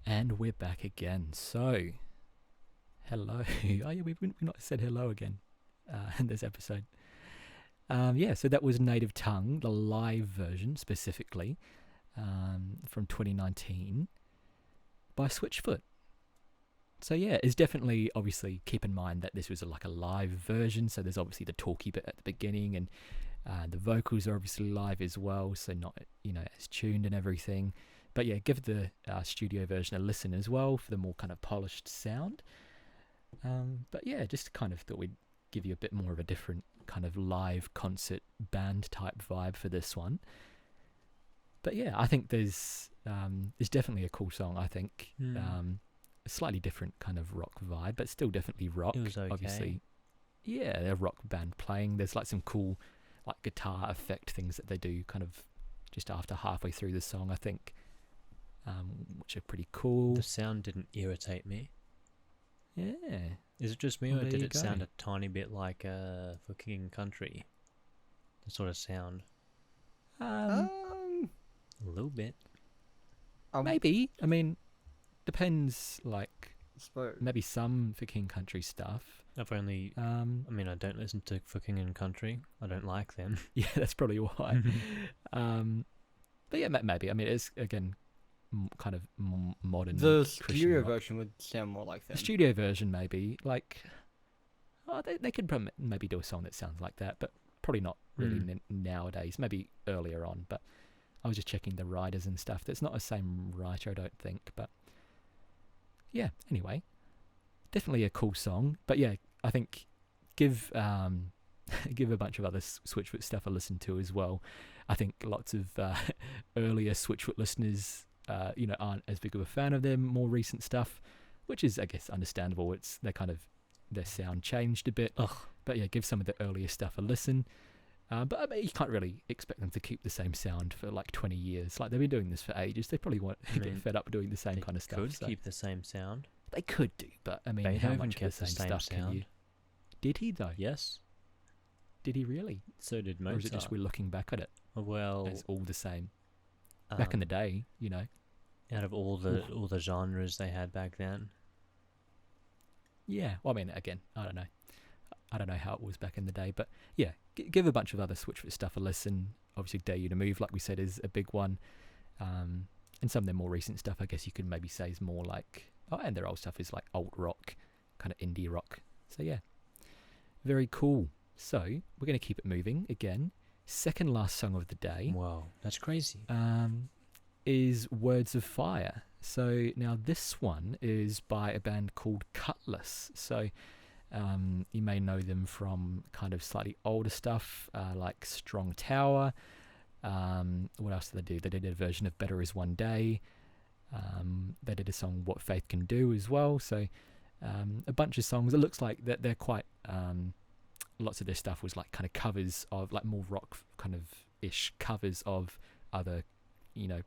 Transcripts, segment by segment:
And we're back again. So, hello. Oh yeah, we've not said hello again in this episode. So that was Native Tongue, the live version specifically, from 2019 by Switchfoot. So yeah, it's definitely, obviously, keep in mind that this was like a live version, so there's obviously the talky bit at the beginning, and the vocals are obviously live as well, so not, as tuned and everything. But yeah, give the studio version a listen as well for the more kind of polished sound. But yeah, just kind of thought we'd give you a bit more of a different kind of live concert band type vibe for this one. But yeah, I think there's definitely a cool song. I think a slightly different kind of rock vibe, but still definitely rock. It was okay. Obviously, yeah, they're a rock band playing. There's like some cool like guitar effect things that they do kind of just after halfway through the song, I think. Which are pretty cool. The sound didn't irritate me. Yeah. Is it just me, Well, or there did you it go. sound a tiny bit like for King and Country? The sort of sound. Um, A little bit. maybe. I mean, depends. Like Suppose. maybe some for King Country stuff. I've only. I don't listen to For King and Country. I don't like them. Yeah, that's probably why. But yeah, maybe. I mean, it's again kind of modern. The Christian studio rock. version would sound more like The them. studio version, maybe. Like, they could maybe do a song that sounds like that, but probably not really nowadays. Maybe earlier on. But I was just checking the writers and stuff. That's not the same writer, I don't think. But yeah, anyway, definitely a cool song. But yeah, I think give give a bunch of other Switchfoot stuff a listen to as well. I think lots of earlier Switchfoot listeners, aren't as big of a fan of their more recent stuff, which is, I guess, understandable. Their sound changed a bit. Ugh. But yeah, give some of the earlier stuff a listen. But I mean, you can't really expect them to keep the same sound for like 20 years. Like, they've been doing this for ages. They probably want to get fed up doing the same kind of stuff. Could keep the same sound. They could do, but I mean, how Beethoven much of the kept the same same stuff can you? sound. Did he though? Yes. Did he really? So did Or Mozart. is it just we're looking back at it? Well, It's all the same. Back in the day, out of all the genres they had back then. Yeah. Well, I mean, again, I don't know. I don't know how it was back in the day, but yeah, give a bunch of other Switchfoot stuff a listen. Obviously, Dare You to Move, like we said, is a big one. And some of their more recent stuff, I guess you could maybe say is more like, and their old stuff is like alt rock, kind of indie rock. So yeah, very cool. So we're going to keep it moving again. Second last song of the day. Wow, that's crazy. Is Words of Fire. So now this one is by a band called Cutlass. So you may know them from kind of slightly older stuff, like Strong Tower. What else did they do? They did a version of Better Is One Day. They did a song What Faith Can Do as well. So a bunch of songs. It looks like that they're quite lots of their stuff was like kind of covers of like more rock kind of ish covers of other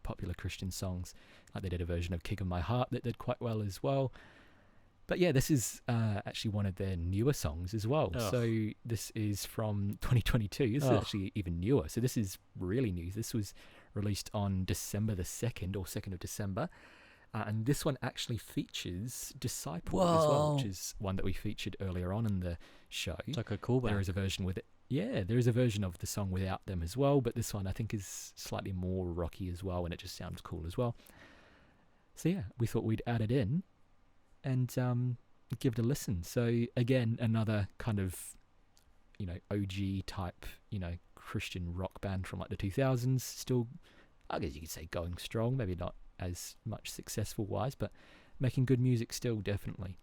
popular Christian songs. Like they did a version of King of My Heart that did quite well as well. But yeah, this is actually one of their newer songs as well. Ugh. So this is from 2022. This is actually even newer. So this is really new. This was released on December the 2nd or 2nd of December. And this one actually features Disciple as well, which is one that we featured earlier on in the show. It's like a callback. There is a version with it. Yeah, there is a version of the song without them as well, but this one I think is slightly more rocky as well, and it just sounds cool as well. So yeah, we thought we'd add it in and give it a listen. So again, another kind of, OG type, Christian rock band from like the 2000s. Still, I guess you could say going strong, maybe not as much successful wise, but making good music still, definitely.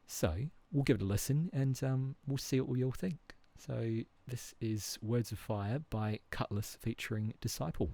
So we'll give it a listen and we'll see what we all think. So this is Words of Fire by Cutlass featuring Disciple.